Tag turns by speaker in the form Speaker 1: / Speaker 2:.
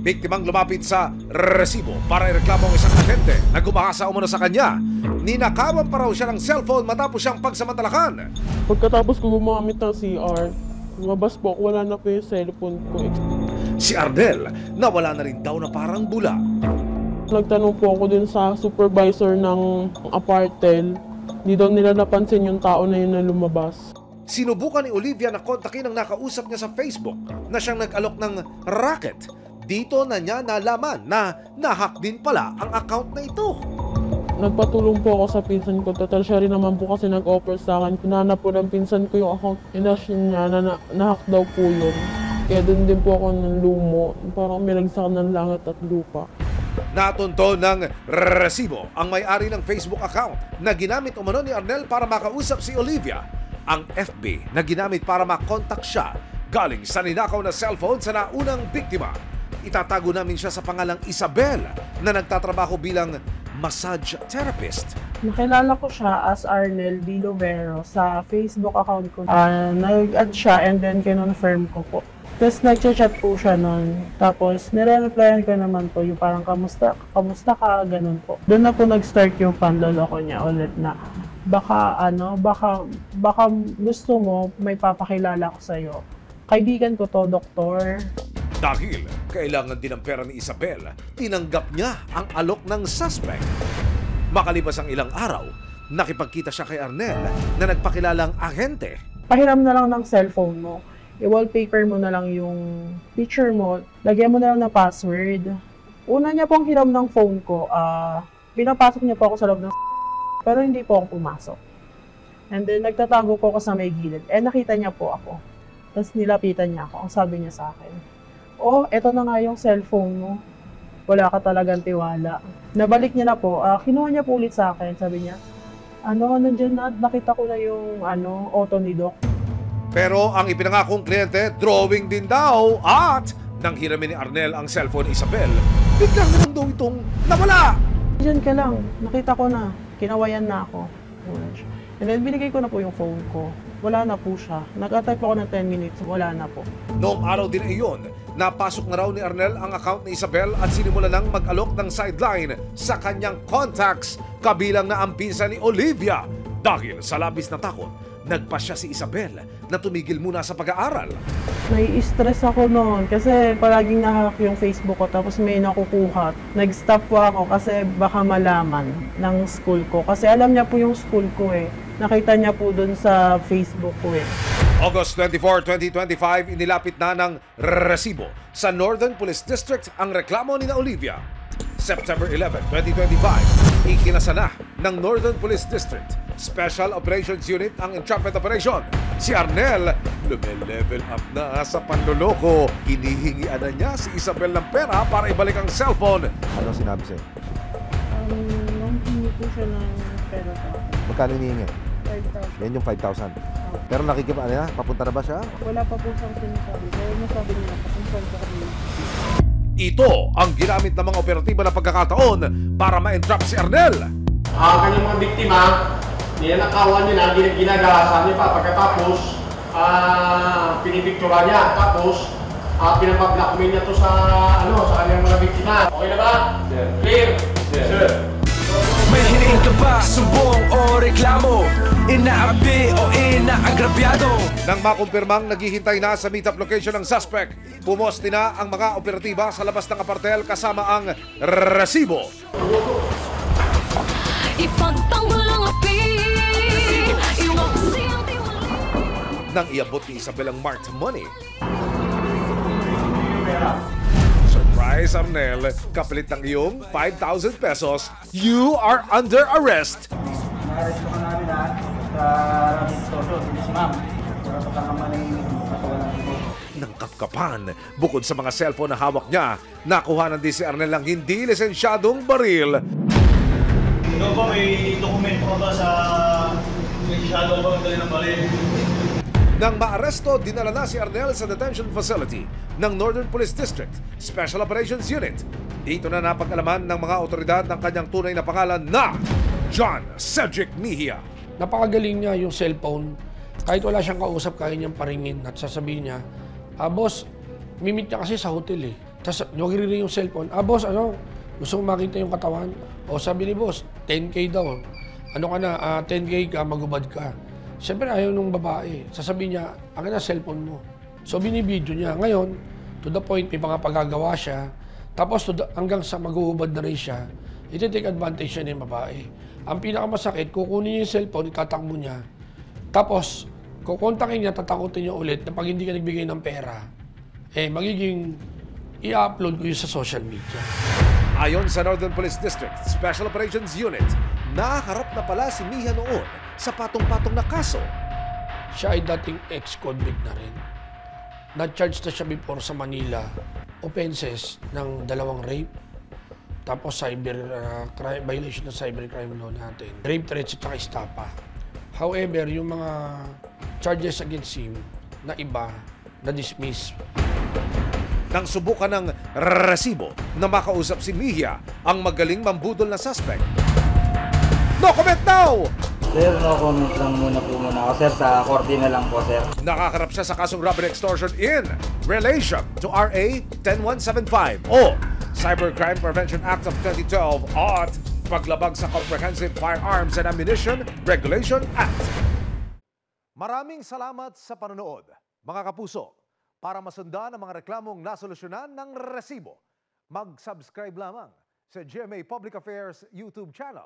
Speaker 1: Biktimang lumapit sa resibo para ireklamo ang isang ahente na gumahasa umano sa kanya. Ninakawan pa raw siya ng cellphone matapos siyang pagsamantalakan.
Speaker 2: Pagkatapos ko gumamit ng CR, lumabas po, wala na po yung cellphone ko.
Speaker 1: Si Arnel, nawala na rin daw na parang bula.
Speaker 2: Nagtanong po ako dun sa supervisor ng apartel. Di daw nila napansin yung tao na yun na lumabas.
Speaker 1: Sinubukan ni Olivia na kontakin ang nakausap niya sa Facebook na siyang nag-alok ng racket. Dito na niya nalaman na nahack din pala ang account na ito.
Speaker 2: Nagpatulong po ako sa pinsan ko. Total siya rin naman po kasi nag-offer sa akin. Pinanap po ng pinsan ko yung account. Inasyon niya na nahack daw po yun. Kaya dun din po ako ng lumo. Parang minagsak ng langit at lupa.
Speaker 1: Natunto ng resibo ang may-ari ng Facebook account na ginamit umano ni Arnel para makausap si Olivia. Ang FB na ginamit para makontak siya galing sa ninakaw na cellphone sa naunang biktima. Itatago namin siya sa pangalang Isabel na nagtatrabaho bilang massage therapist.
Speaker 2: Nakilala ko siya as Arnel B. Lovero sa Facebook account ko. Nag-add siya and then kinonfirm ko po. Tapos nag-chat po siya nun. Tapos nire-replyan ko naman po yung parang kamusta ka, ganun po. Doon na po nag-start yung panloloko niya ulit na baka gusto mo may papakilala ko sa'yo. Kaibigan ko to, doktor.
Speaker 1: Dahil kailangan din ng pera ni Isabel, tinanggap niya ang alok ng suspect. Makalipas ang ilang araw, nakipagkita siya kay Arnel na nagpakilalang ahente.
Speaker 2: Pahiram na lang ng cellphone mo. I-wallpaper mo na lang yung picture mo. Lagyan mo na lang ng password. Una niya pong hiram ng phone ko. Pinapasok niya po ako sa loob ng pero hindi po ako pumasok. And then nagtatago po ako sa may gilid. Nakita niya po ako. Tapos nilapitan niya ako. Ang sabi niya sa akin, "Oh, eto na nga yung cellphone mo. Wala ka talagang tiwala." Nabalik niya na po. Kinuha niya po ulit sa akin. Sabi niya, nandiyan na, nakita ko na yung auto ni Doc.
Speaker 1: Pero ang ipinangakong kliyente, drawing din daw at nang hiramin ni Arnel ang cellphone ni Isabel, biglang naman daw itong nawala.
Speaker 2: Diyan ka lang, nakita ko na, kinawayan na ako. And then binigay ko na po yung phone ko. Wala na po siya. Nag-type ako ng 10 minutes, wala na po.
Speaker 1: Noong araw din ay iyon, napasok na raw ni Arnel ang account ni Isabel at sinimula nang mag-alok ng sideline sa kanyang contacts, kabilang na ang pinsan ni Olivia. Dahil sa labis na takot, nagpasya si Isabel na tumigil muna sa pag-aaral.
Speaker 2: Nai-stress ako noon kasi palaging nahack yung Facebook ko tapos may nakukuha. Nag-stop po ako kasi baka malaman ng school ko. Kasi alam niya po yung school ko eh. Nakita niya po dun sa Facebook ko eh.
Speaker 1: August 24, 2025, inilapit na ng resibo sa Northern Police District ang reklamo ni Olivia. September 11, 2025, ikinasa na ng Northern Police District Special Operations Unit ang entrapment operation. Si Arnel, lume-level up na sa panloloko. Hinihingian na niya si Isabel ng pera para ibalik ang cellphone.
Speaker 3: Ano sinabi sa'yo?
Speaker 2: Hindi po siya ng pera sa akin.
Speaker 3: Magkano hinihingi?
Speaker 2: 5,000.
Speaker 3: Yan yung 5,000. Pero papunta na ba siya?
Speaker 2: Wala pa po siyang sinasabi. Kaya nasabi niya, papunta ko kami.
Speaker 1: Ito ang ginamit ng mga operatiba na pagkakataon para ma-entrap si Arnel.
Speaker 4: Ang kanyang mga biktima, ninakawan niya na, ginagasan niya pa. Pagkatapos, pinipiktura niya. Tapos, pinapag-blackmail niya to sa kanyang mga biktima. Okay na ba? Sir. Clear? Sir.
Speaker 5: May hiniing ka ba, sumbong o reklamo? Inaapi o inaagrabyado?
Speaker 1: Nang makumpirmang naghihintay na sa meet-up location ng suspect, pumoste na ang mga operatiba sa labas ng apartel kasama ang resibo.
Speaker 6: Ipagtanggol ang api, iwaksi ang tiwala.
Speaker 1: Nang iabot ni Isabel ang marked money. Surprise, Arnel! Kapalit ng iyong 5,000 pesos, you are under arrest!
Speaker 7: Na-arrest ko namin sa Rabbit Toto, si ma'am. Para sa kakamanay patawalan ko.
Speaker 1: Nang kapkapan, bukod sa mga cellphone na hawak niya, nakuha din si Arnel ng hindi lisensyadong baril.
Speaker 8: Ikaw ba may dokumento ka ba sa lisensyado ba dali ng baril?
Speaker 1: Nang maaresto, dinala na si Arnel sa detention facility ng Northern Police District Special Operations Unit. Dito na napag-alaman ng mga otoridad ng kanyang tunay na pangalan na John Cedric Mejia.
Speaker 9: Napakagaling niya yung cellphone. Kahit wala siyang kausap, kaya niyang paringin at sasabihin niya, boss, mimit niya kasi sa hotel eh. Tapos nagre-ring yung cellphone. Boss, gusto kong makita yung katawan. O sabi ni boss, 10K daw. Ano ka na, 10K ka, magubad ka. Siyempre ayaw nung babae. Sasabihin niya, akin na cellphone mo. So binibidyo niya. Ngayon, to the point, may mga pagagawa siya. Tapos hanggang sa maghuhubad na rin siya, iti-take advantage siya ng babae. Ang pinakamasakit, kukunin niya yung cellphone, itatakbo niya. Tapos, kukontakin niya, tatakutin niya ulit na pag hindi ka nagbigay ng pera, magiging i-upload ko yun sa social media.
Speaker 1: Ayon sa Northern Police District Special Operations Unit, nakaharap na pala si Mia noon sa patong-patong na kaso.
Speaker 9: Siya ay dating ex-convict na rin. Na-charge na siya before sa Manila, offenses ng 2 rape, tapos violation ng cybercrime law natin, rape threats at estafa. However, yung mga charges against him na iba, na-dismiss.
Speaker 1: Nang subukan ng resibo na makausap si Mia, ang magaling mambudol na suspect. No comment now!
Speaker 7: Sir, no comment lang muna po muna ako, sir. Sa korte na lang po, sir.
Speaker 1: Nakakarap siya sa kasong robbery extortion in relation to RA 10175 o Cybercrime Prevention Act of 2012 at paglabag sa Comprehensive Firearms and Ammunition Regulation Act. Maraming salamat sa panonood, mga kapuso. Para masundan ang mga reklamong nasolusyonan ng resibo, mag-subscribe lamang sa GMA Public Affairs YouTube channel